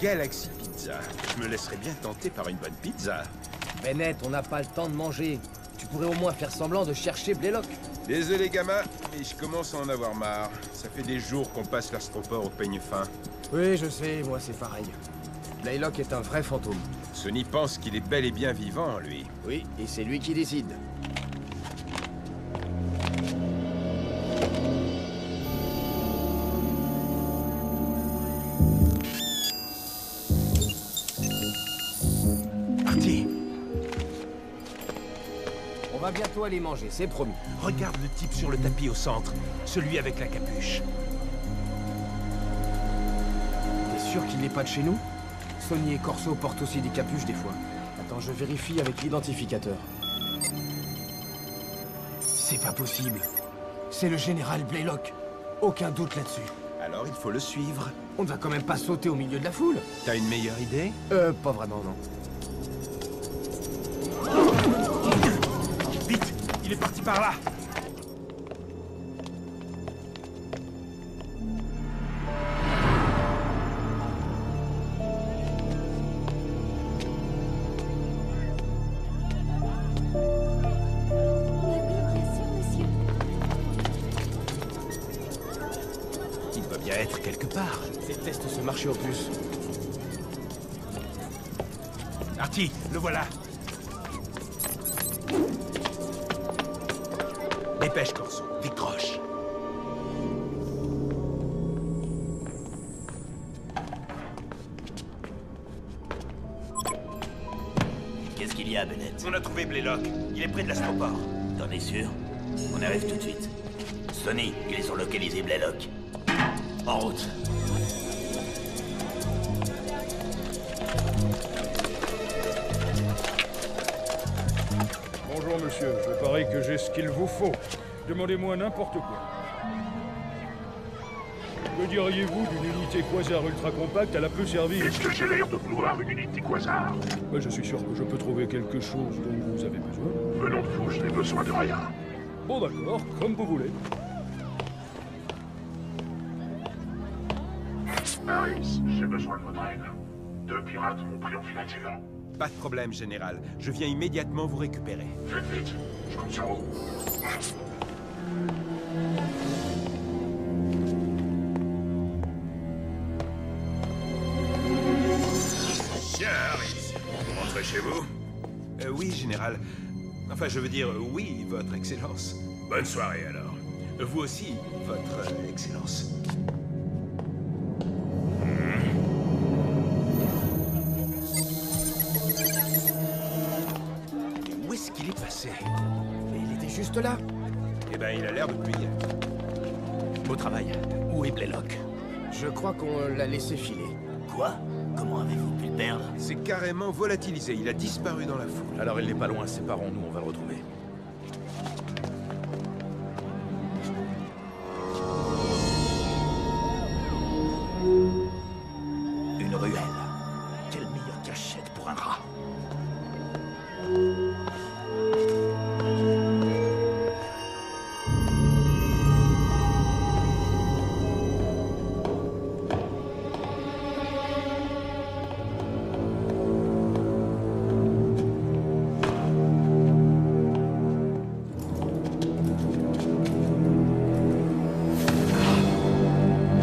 Galaxy Pizza. Je me laisserais bien tenter par une bonne pizza. Bennett, on n'a pas le temps de manger. Tu pourrais au moins faire semblant de chercher Blaylock. Désolé, gamin, mais je commence à en avoir marre. Ça fait des jours qu'on passe l'astroport au peigne fin. Oui, je sais, moi c'est pareil. Blaylock est un vrai fantôme. Sony pense qu'il est bel et bien vivant, lui. Oui, et c'est lui qui décide. Artie, On va bientôt aller manger, c'est promis. regarde le type sur le tapis au centre. Celui avec la capuche. T'es sûr qu'il n'est pas de chez nous? Sony et Corso portent aussi des capuches des fois. Attends, je vérifie avec l'identificateur. C'est pas possible. C'est le général Blaylock. Aucun doute là-dessus. Alors il faut le suivre. On ne va quand même pas sauter au milieu de la foule. T'as une meilleure idée? Pas vraiment, non. Vite! Il est parti par là! Mais oui, bien sûr, monsieur. Il doit bien être quelque part. Je déteste ce marché aux puces. Artie, le voilà! Dépêche, Corso. Décroche. Qu'est-ce qu'il y a, Bennett? On a trouvé Blaylock. Il est près de l'astroport. T'en es sûr? On arrive tout de suite. Sony, ils ont localisé Blaylock. En route. Bonjour monsieur, je parie que j'ai ce qu'il vous faut. Demandez-moi n'importe quoi. Que diriez-vous d'une unité quasar ultra compacte à la peu servir? Est-ce que j'ai l'air de vouloir une unité quasar? Je suis sûr que je peux trouver quelque chose dont vous avez besoin. Venons de vous, je n'ai besoin de rien. Bon d'accord, comme vous voulez. Harris, j'ai besoin de votre aide. 2 pirates m'ont pris en filature. Pas de problème, général. Je viens immédiatement vous récupérer. Faites vite, je compte sur vous. Tiens, Harris. Vous rentrez chez vous? Oui, général. Enfin, je veux dire, oui, votre excellence. Bonne soirée alors. Vous aussi, votre excellence. Où est-ce qu'il est passé? Et il était juste là. Eh ben, il a l'air de plier. Au travail. Où est Blaylock? Je crois qu'on l'a laissé filer. Quoi? Comment avez-vous pu le perdre? C'est carrément volatilisé. Il a disparu dans la foule. Alors il n'est pas loin, séparons-nous, on va le retrouver. Une ruelle. Quelle meilleure cachette pour un rat.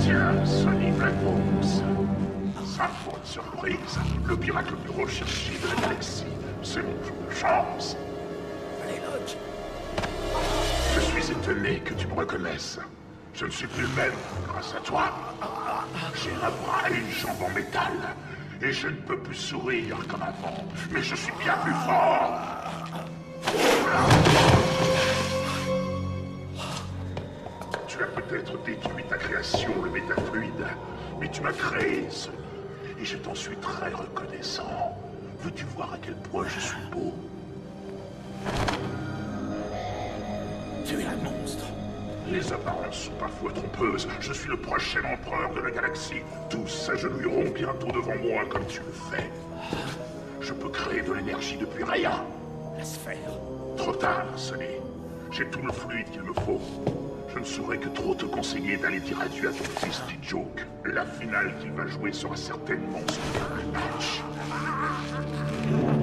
Tiens, Sonny Blackbones. Sa faute surprise, le pirate le plus recherché de la galaxie. C'est mon jour de chance. Blaylock. Je suis étonné que tu me reconnaisses. Je ne suis plus le même grâce à toi. J'ai un bras et une jambe en métal. Et je ne peux plus sourire comme avant. Mais je suis bien plus fort. Tu as peut-être détruit ta création, le métafluide. Mais tu m'as créé, Sony. Et je t'en suis très reconnaissant. Veux-tu voir à quel point je suis beau? Tu es un monstre. Les apparences sont parfois trompeuses. Je suis le prochain empereur de la galaxie. Tous s'agenouilleront bientôt devant moi comme tu le fais. Je peux créer de l'énergie depuis rien. La sphère. Trop tard, Sonny. J'ai tout le fluide qu'il me faut. Je ne saurais que trop te conseiller d'aller dire adieu à ton fils Joke. La finale qu'il va jouer sera certainement son dernier match.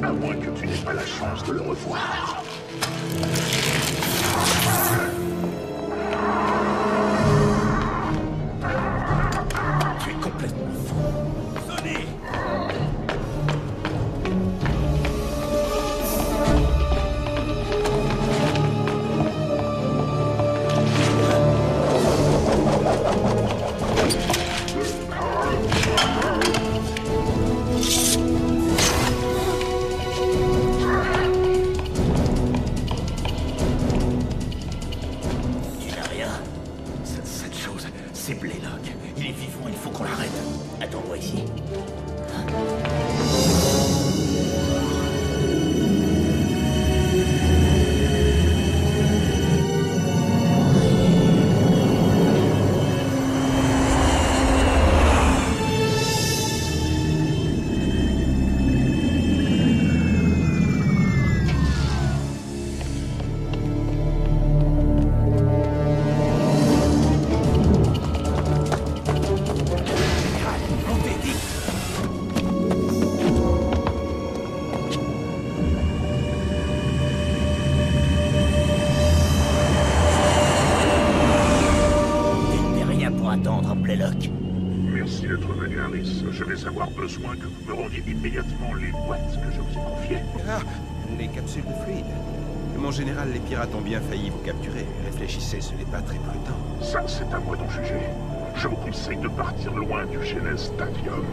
À moins que tu n'aies pas la chance de le revoir. Tu es complètement fou. Sonny! C'est Blaylock. Il est vivant, il faut qu'on l'arrête. Attends-moi ici. Merci d'être venu, Harris. Je vais avoir besoin que vous me rendiez immédiatement les boîtes que je vous ai confiées. Ah, les capsules de fluide. Mon général, les pirates ont bien failli vous capturer. Réfléchissez, ce n'est pas très prudent. Ça, c'est à moi d'en juger. Je vous conseille de partir loin du Genes Stadium.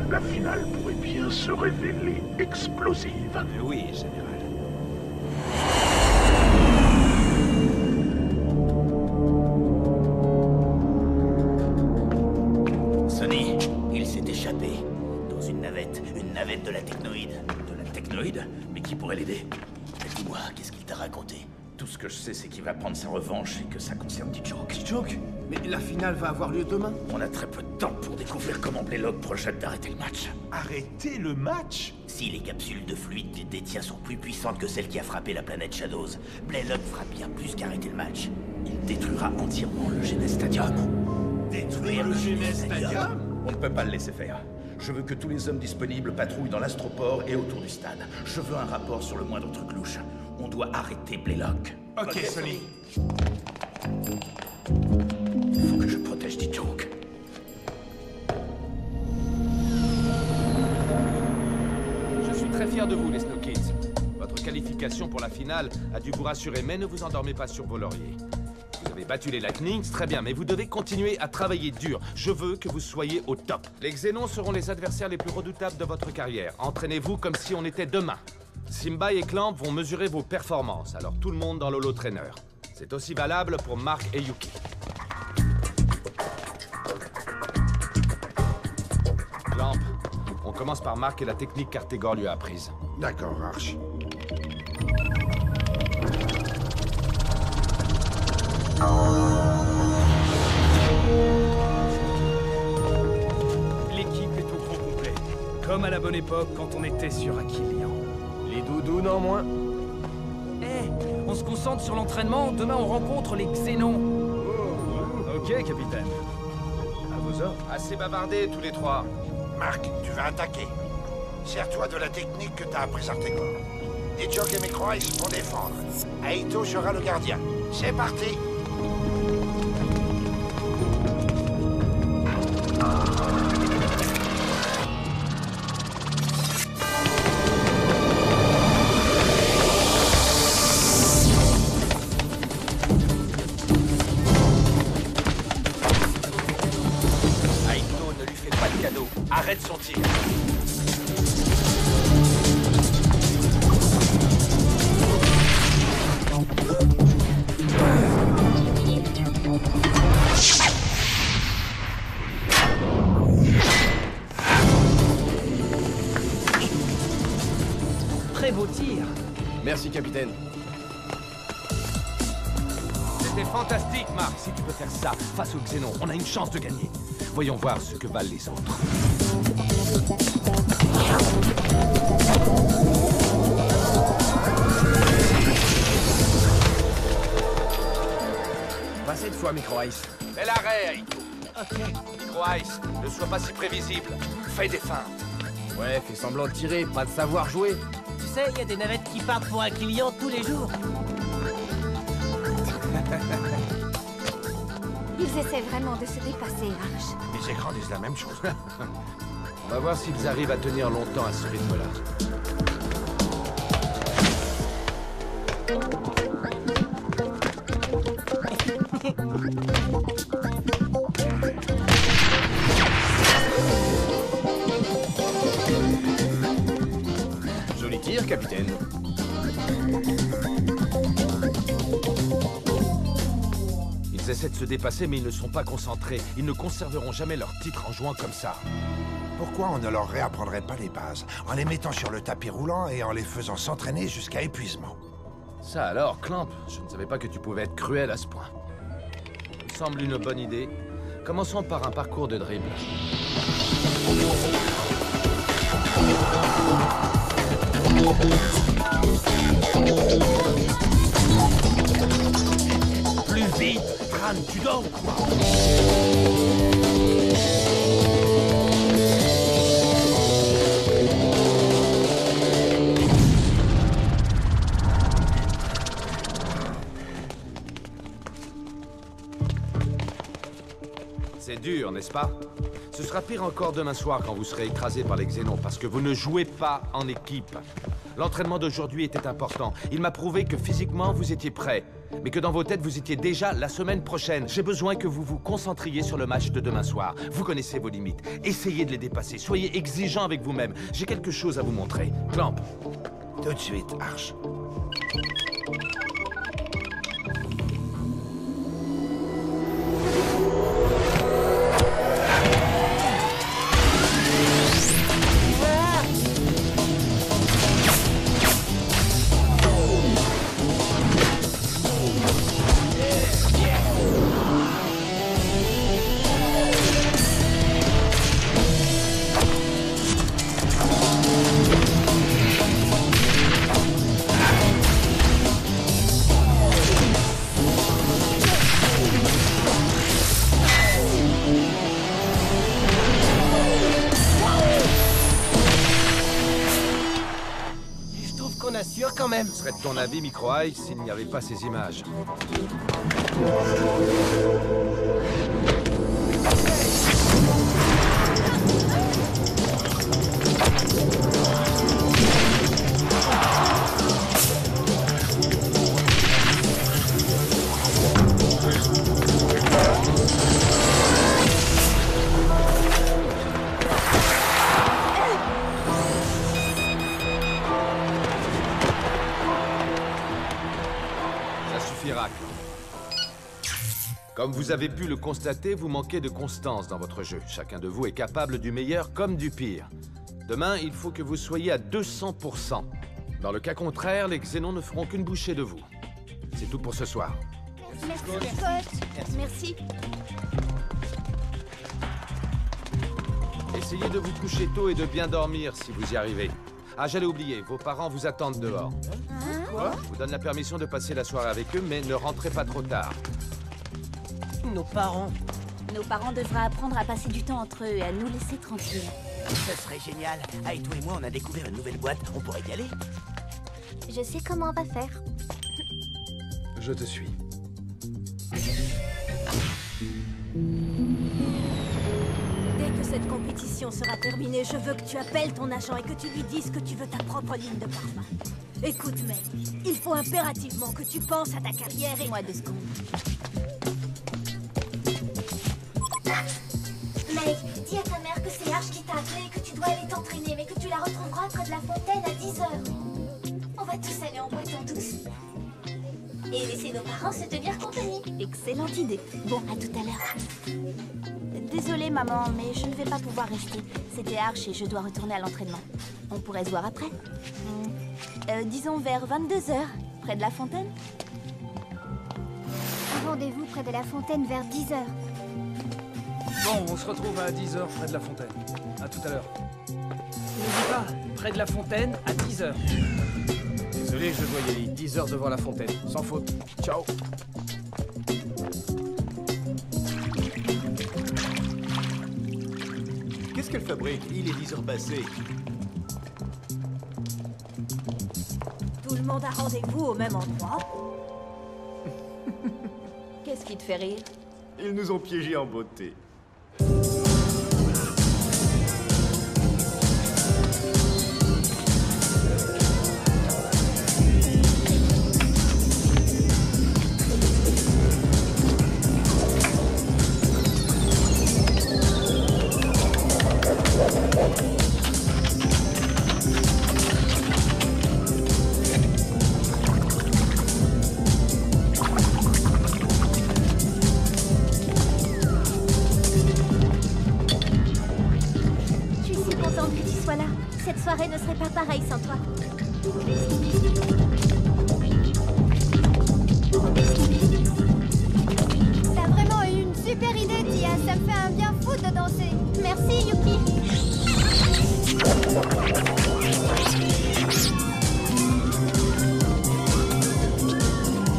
La finale pourrait bien se révéler explosive. Oui, général. Sonny, il s'est échappé. Dans une navette de la Technoïde. De la Technoïde? Mais qui pourrait l'aider? Dis-moi, qu'est-ce qu'il t'a raconté? Tout ce que je sais, c'est qu'il va prendre sa revanche et que ça concerne T-Joke. T-Joke? Mais la finale va avoir lieu demain. On a très peu de temps pour découvrir comment Blaylock projette d'arrêter le match. Arrêtez le match? Si les capsules de fluide qu'il détient sont plus puissantes que celles qui a frappé la planète Shadows, Blaylock fera bien plus qu'arrêter le match. Il détruira entièrement le Genes Stadium. Détruire le Genes Stadium? On ne peut pas le laisser faire. Je veux que tous les hommes disponibles patrouillent dans l'astroport et autour du stade. Je veux un rapport sur le moindre truc louche. On doit arrêter Blaylock. Ok, Sonny. Il faut que je protège T-Joke. Je suis très fier de vous, les Snow Kids. Votre qualification pour la finale a dû vous rassurer, mais ne vous endormez pas sur vos lauriers. Vous avez battu les Lightnings, très bien, mais vous devez continuer à travailler dur. Je veux que vous soyez au top. Les Xénons seront les adversaires les plus redoutables de votre carrière. Entraînez-vous comme si on était demain. Simba et Clamp vont mesurer vos performances, alors tout le monde dans l'Holo Trainer. C'est aussi valable pour Mark et Yuki. Clamp, on commence par Mark et la technique qu'Artegor lui a apprise. D'accord, Arch. L'équipe est au gros complet. Comme à la bonne époque quand on était sur Aquilian. Les doudous, non moins. Eh, on se concentre sur l'entraînement. Demain, on rencontre les Xénons. Ok, capitaine. À vos ordres. Assez bavardé, tous les trois. Mark, tu vas attaquer. Sers-toi de la technique que t'as appris Artegor. T-Joke et Microids vont défendre. Aito sera le gardien. C'est parti! Aito, ne lui fais pas de cadeau. Arrête son tir. Très beau tir. Merci, capitaine. C'était fantastique, Mark. Si tu peux faire ça face aux Xénons, on a une chance de gagner. Voyons voir ce que valent les autres. On va cette fois, Micro Ice. Fais l'arrêt, Aito. Ok. Micro Ice, ne sois pas si prévisible. Fais des feintes. Ouais, fais semblant de tirer, pas de savoir jouer. Tu sais, il y a des navettes qui partent pour un client tous les jours. Ils essaient vraiment de se dépasser, Arch. Les écrans disent la même chose. On va voir s'ils arrivent à tenir longtemps à ce rythme-là. Joli tir, capitaine. Ils essaient de se dépasser, mais ils ne sont pas concentrés. Ils ne conserveront jamais leur titre en jouant comme ça. Pourquoi on ne leur réapprendrait pas les bases, en les mettant sur le tapis roulant et en les faisant s'entraîner jusqu'à épuisement? Ça alors, Clamp, je ne savais pas que tu pouvais être cruel à ce point. Ça me semble une bonne idée. Commençons par un parcours de dribble. Plus vite! Tran, tu dors ou quoi? C'est dur, n'est-ce pas? Ce sera pire encore demain soir quand vous serez écrasé par les Xénons, parce que vous ne jouez pas en équipe. L'entraînement d'aujourd'hui était important. Il m'a prouvé que physiquement, vous étiez prêts, mais que dans vos têtes, vous étiez déjà la semaine prochaine. J'ai besoin que vous vous concentriez sur le match de demain soir. Vous connaissez vos limites. Essayez de les dépasser. Soyez exigeants avec vous-même. J'ai quelque chose à vous montrer. Clamp. Tout de suite, Arch. Quand même. Ce serait de ton avis, Micro Ice, s'il n'y avait pas ces images. Comme vous avez pu le constater, vous manquez de constance dans votre jeu. Chacun de vous est capable du meilleur comme du pire. Demain, il faut que vous soyez à 200%. Dans le cas contraire, les Xénons ne feront qu'une bouchée de vous. C'est tout pour ce soir. Merci, Scott. Merci. Essayez de vous coucher tôt et de bien dormir si vous y arrivez. Ah, j'allais oublier, vos parents vous attendent dehors. Quoi? Je vous donne la permission de passer la soirée avec eux, mais ne rentrez pas trop tard. Nos parents. Nos parents devraient apprendre à passer du temps entre eux et à nous laisser tranquilles. Ça serait génial. Aito et moi, on a découvert une nouvelle boîte. On pourrait y aller. Je sais comment on va faire. Je te suis. Dès que cette compétition sera terminée, je veux que tu appelles ton agent et que tu lui dises que tu veux ta propre ligne de parfum. Écoute, mec, il faut impérativement que tu penses à ta carrière et... Moi 2 secondes. Mec, dis à ta mère que c'est Arch qui t'a appelé et que tu dois aller t'entraîner, mais que tu la retrouveras près de la fontaine à 10h. On va tous aller en boîte en douce. Et laisser nos parents se tenir compagnie. Excellente idée. Bon, à tout à l'heure. Désolée, maman, mais je ne vais pas pouvoir rester. C'était Arch et je dois retourner à l'entraînement. On pourrait se voir après. Disons vers 22h, près de la fontaine. Un rendez-vous près de la fontaine vers 10h. Bon, on se retrouve à 10h près de la fontaine. À tout à l'heure. N'oublie pas, près de la fontaine à 10h. Désolé, je dois y aller. 10 heures devant la fontaine. Sans faute. Ciao. Qu'est-ce qu'elle fabrique? Il est 10h passé. Tout le monde a rendez-vous au même endroit? Qu'est-ce qui te fait rire? Ils nous ont piégés en beauté. Cette soirée ne serait pas pareille sans toi. T'as vraiment eu une super idée, Tia. Ça me fait un bien fou de danser. Merci, Yuki.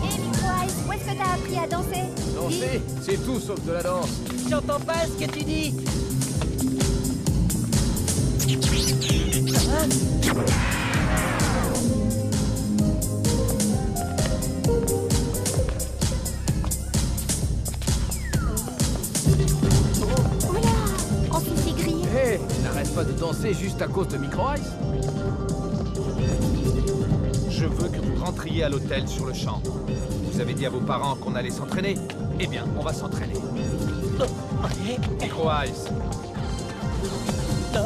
Et Microice, où est-ce que t'as appris à danser? Danser, c'est tout sauf de la danse. J'entends pas ce que tu dis. Hé, n'arrête pas de danser juste à cause de Micro-Ice. Je veux que vous rentriez à l'hôtel sur le champ. Vous avez dit à vos parents qu'on allait s'entraîner? Eh bien, on va s'entraîner. Micro-Ice. Oh.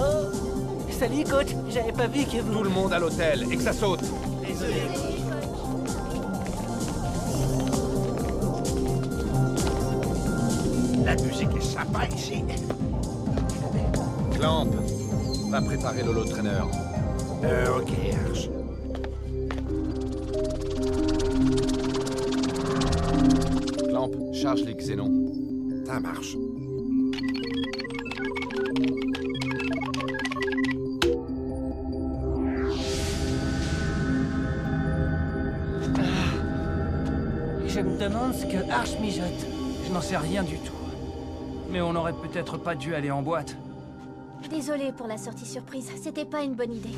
Salut, coach. J'avais pas vu que vous... Tout le monde à l'hôtel et que ça saute. Désolé. La musique est sympa ici. Clamp, va préparer l'holo-trainer. Ok, Arch. Clamp, charge les xénons. Ça marche. Je me demande ce que Arch mijote. Je n'en sais rien du tout. Mais on n'aurait peut-être pas dû aller en boîte. Désolée pour la sortie surprise, c'était pas une bonne idée.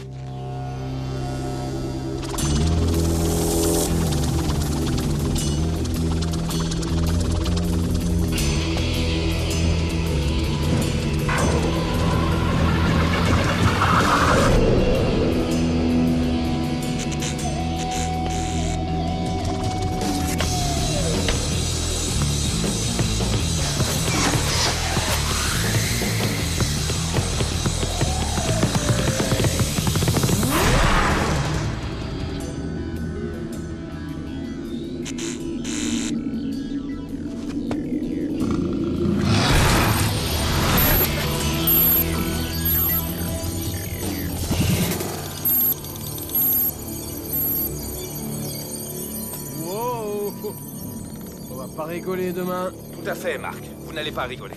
Pas rigoler demain. Tout à fait, Marc. Vous n'allez pas rigoler.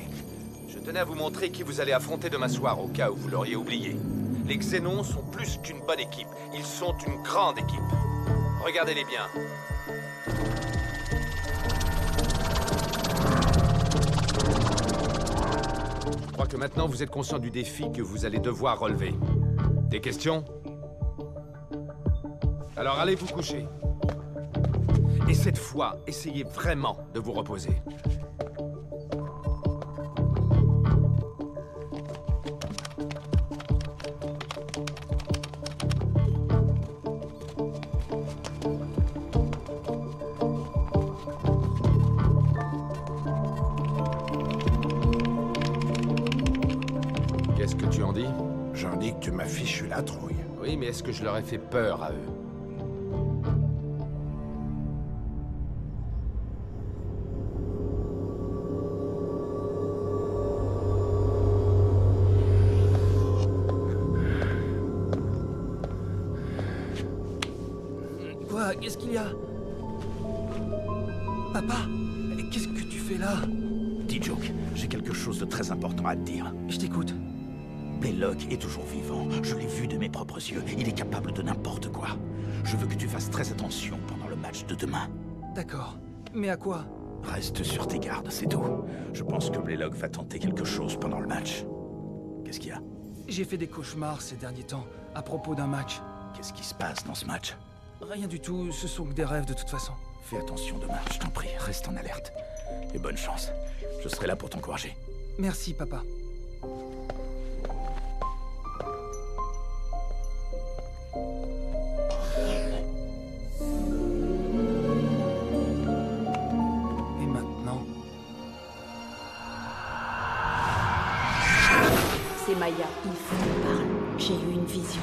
Je tenais à vous montrer qui vous allez affronter demain soir, au cas où vous l'auriez oublié. Les Xénons sont plus qu'une bonne équipe. Ils sont une grande équipe. Regardez-les bien. Je crois que maintenant vous êtes conscient du défi que vous allez devoir relever. Des questions? Alors allez vous coucher. Et cette fois, essayez vraiment de vous reposer. Qu'est-ce que tu en dis? J'en dis que tu m'as fichu la trouille. Oui, mais est-ce que je leur ai fait peur à eux? Qu'est-ce qu'il y a? Papa, qu'est-ce que tu fais là? T-Joke, j'ai quelque chose de très important à te dire. Je t'écoute. Blaylock est toujours vivant. Je l'ai vu de mes propres yeux. Il est capable de n'importe quoi. Je veux que tu fasses très attention pendant le match de demain. D'accord. Mais à quoi? Reste sur tes gardes, c'est tout. Je pense que Blaylock va tenter quelque chose pendant le match. Qu'est-ce qu'il y a? J'ai fait des cauchemars ces derniers temps, à propos d'un match. Qu'est-ce qui se passe dans ce match? Rien du tout, ce sont que des rêves de toute façon. Fais attention demain, je t'en prie, reste en alerte. Et bonne chance. Je serai là pour t'encourager. Merci, papa. Et maintenant... C'est Maya. Il faut qu'on parle. J'ai eu une vision.